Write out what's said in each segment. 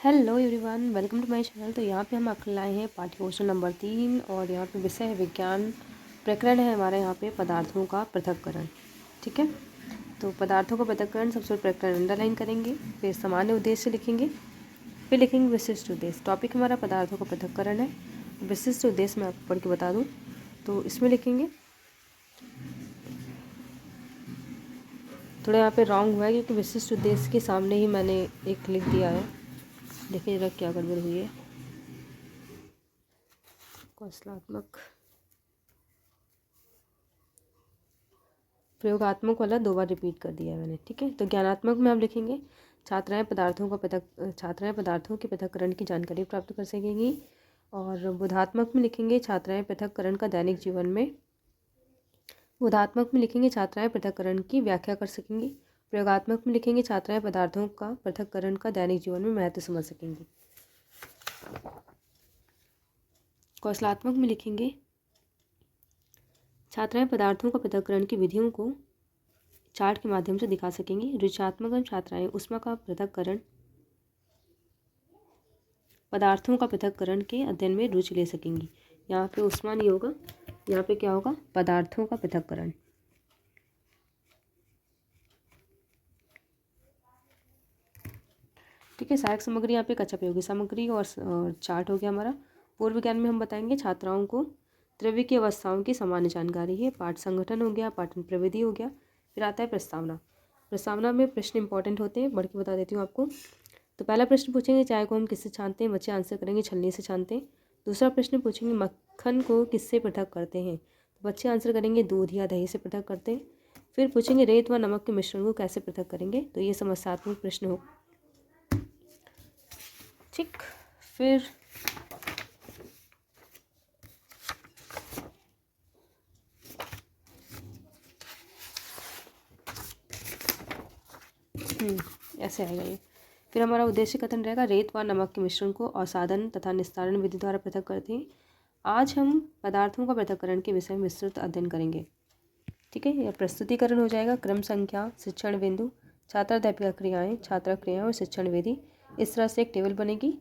Hello everyone, welcome to my channel. तो यहाँ पे हम आपके लाए हैं पाठ्य क्वेश्चन नंबर 3 और यहाँ पे विषय है विज्ञान। प्रकरण है हमारे यहाँ पे पदार्थों का पृथक्करण। ठीक है, तो पदार्थों का पृथक्करण सबसे प्रकरण अंडरलाइन करेंगे, फिर सामान्य उद्देश्य लिखेंगे, फिर लिखेंगे विशिष्ट उद्देश्य। टॉपिक हमारा पदार्थों का पृथक्करण है। विशिष्ट उद्देश्य मैं आपको पढ़ के बता दूँ तो इसमें लिखेंगे, थोड़ा यहाँ पे रॉन्ग हुआ है क्योंकि विशिष्ट उद्देश्य के सामने ही मैंने एक लिख दिया है। देखिए जरा क्या गड़बड़ हुई है। कौशलात्मक प्रयोगात्मक वाला 2 बार रिपीट कर दिया है मैंने। ठीक है, तो ज्ञानात्मक में हम लिखेंगे छात्राएं पदार्थों के पृथक्करण की जानकारी प्राप्त कर सकेंगी। और बोधात्मक में लिखेंगे छात्राएं पृथक्करण की व्याख्या कर सकेंगी। प्रयोगात्मक में लिखेंगे छात्राएं पदार्थों का पृथक्करण का दैनिक जीवन में महत्व समझ सकेंगी। कौशलात्मक में लिखेंगे छात्राएं पदार्थों का पृथक्करण की विधियों को चार्ट के माध्यम से दिखा सकेंगी। रुचात्मक में छात्राएं पदार्थों का पृथक्करण के अध्ययन में रुचि ले सकेंगी। यहाँ पे उष्मा नहीं होगा, यहाँ पे क्या होगा, पदार्थों का पृथक्करण। ठीक है, सहायक सामग्री यहाँ पे कच्चा प्रयोगी सामग्री और चार्ट हो गया हमारा। पूर्व ज्ञान में हम बताएंगे छात्राओं को द्रव्य की अवस्थाओं की सामान्य जानकारी है। पाठ संगठन हो गया, पाठन प्रविधि हो गया, फिर आता है प्रस्तावना में प्रश्न इंपॉर्टेंट होते हैं, बढ़ के बता देती हूँ आपको। तो पहला प्रश्न पूछेंगे चाय को हम किससे छानते हैं, बच्चे आंसर करेंगे छलनी से छानते हैं। दूसरा प्रश्न पूछेंगे मक्खन को किससे पृथक करते हैं, तो बच्चे आंसर करेंगे दूध या दही से पृथक करते हैं। फिर पूछेंगे रेत व नमक के मिश्रण को कैसे पृथक करेंगे, तो ये समस्यात्मक प्रश्न हो। ठीक, फिर ऐसे आएगा ये। फिर हमारा उद्देश्य कथन रहेगा रेत व नमक के मिश्रण को अवसादन तथा निस्तारण विधि द्वारा पृथक करते हैं। आज हम पदार्थों का पृथक्करण के विषय में विस्तृत अध्ययन करेंगे। ठीक है, यह प्रस्तुतिकरण हो जाएगा। क्रम संख्या, शिक्षण बिंदु, छात्राध्यापिका क्रियाएं, छात्र क्रियाएं और शिक्षण विधि। इस तरह से एक टेबल बनेगी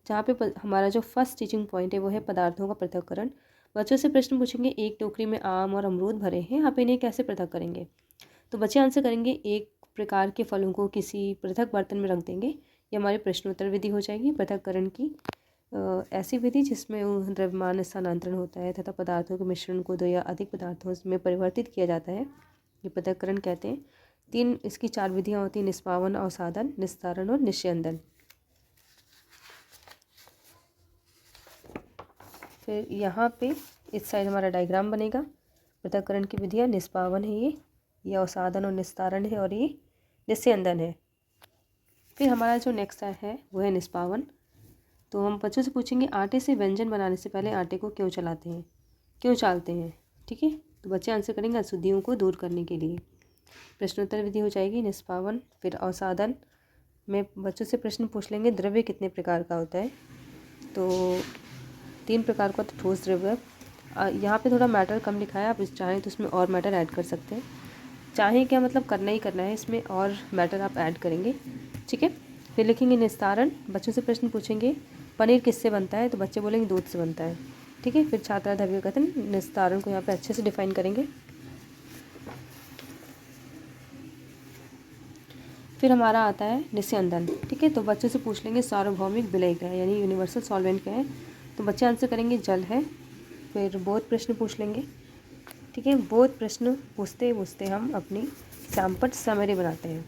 जहाँ पे हमारा जो फर्स्ट टीचिंग पॉइंट है वो है पदार्थों का पृथक्करण। बच्चों से प्रश्न पूछेंगे एक टोकरी में आम और अमरूद भरे हैं, आप इन्हें कैसे पृथक करेंगे, तो बच्चे आंसर करेंगे एक प्रकार के फलों को किसी पृथक बर्तन में रख देंगे। ये हमारी प्रश्नोत्तर विधि हो जाएगी पृथक्करण की। ऐसी विधि जिसमें द्रव्यमान स्थानांतरण होता है तथा पदार्थों के मिश्रण को 2 या अधिक पदार्थों में परिवर्तित किया जाता है, ये पृथक्करण कहते हैं। इसकी 4 विधियाँ होती हैं, निष्पावन, अवसादन, निस्तारण और निस्यंदन। फिर यहाँ पे इस साइड हमारा डायग्राम बनेगा। पृथक्करण की विधियाँ निष्पावन है, ये अवसादन और निस्तारण है, और ये निस्यंदन है। फिर हमारा जो नेक्स्ट है वो है निष्पावन। तो हम बच्चों से पूछेंगे आटे से व्यंजन बनाने से पहले आटे को क्यों चालते हैं। ठीक है, तो बच्चे आंसर करेंगे अशुद्धियों को दूर करने के लिए। प्रश्नोत्तर विधि हो जाएगी निष्पावन। फिर अवसादन में बच्चों से प्रश्न पूछ लेंगे द्रव्य कितने प्रकार का होता है, तो 3 प्रकार का, तो ठोस द्रव्य। यहाँ पे थोड़ा मैटर कम लिखा है, आप इस चाहें तो इसमें और मैटर ऐड कर सकते हैं। चाहें क्या मतलब करना ही करना है, इसमें और मैटर आप ऐड करेंगे। ठीक है, फिर लिखेंगे निस्तारण। बच्चों से प्रश्न पूछेंगे पनीर किससे बनता है, तो बच्चे बोलेंगे दूध से बनता है। ठीक है, फिर छात्राध्यापिका कथन निस्तारण को यहाँ पे अच्छे से डिफाइन करेंगे। फिर हमारा आता है निस्यंदन। ठीक है, तो बच्चों से पूछ लेंगे सार्वभौमिक विलय क्या है, यानी यूनिवर्सल सॉल्वेंट क्या है, तो बच्चे आंसर करेंगे जल है। फिर बोध प्रश्न पूछ लेंगे। ठीक है, बोध प्रश्न पूछते पूछते हम अपनी सैम्पट समरी बनाते हैं।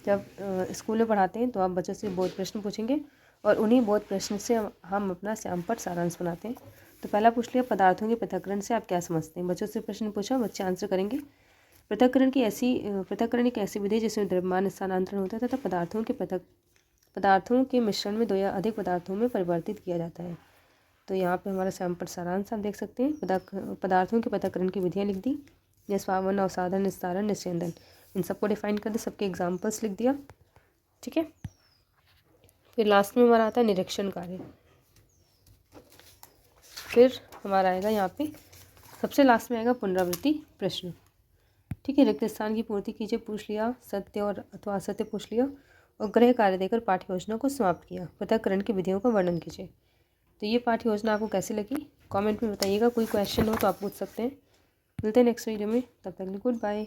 जब स्कूल में पढ़ाते हैं तो आप बच्चों से बोध प्रश्न पूछेंगे और उन्हीं बोध प्रश्न से हम अपना सैम्पट सारांश बनाते हैं। तो पहला पूछ लिया पदार्थों के पृथक्करण से आप क्या समझते हैं, बच्चों से प्रश्न पूछा, बच्चे आंसर करेंगे पृथक्करण एक ऐसी विधि जिसमें द्रव्यमान स्थानांतरण होता है तथा पदार्थों के मिश्रण में 2 या अधिक पदार्थों में परिवर्तित किया जाता है। तो यहाँ पे हमारा सैम्पल सारांश आप देख सकते हैं। पदार्थों के पृथक्करण की विधियाँ लिख दी, निष्पावन, अवसादन, निस्तारण, निस्यंदन, इन सबको डिफाइन कर दे, सबके एग्जाम्पल्स लिख दिया। ठीक है, फिर लास्ट में हमारा आता है निरीक्षण कार्य। फिर हमारा आएगा यहाँ पे सबसे लास्ट में आएगा पुनरावृत्ति प्रश्न। ठीक है, रिक्त स्थान की पूर्ति कीजिए, पूछ लिया, सत्य और अथवा असत्य पूछ लिया, और गृह कार्य देकर पाठ योजना को समाप्त किया। पृथक्करण की विधियों का वर्णन कीजिए। तो ये पाठ योजना आपको कैसी लगी कमेंट में बताइएगा। कोई क्वेश्चन हो तो आप पूछ सकते हैं। मिलते हैं नेक्स्ट वीडियो में, तब तक के लिए गुड बाय।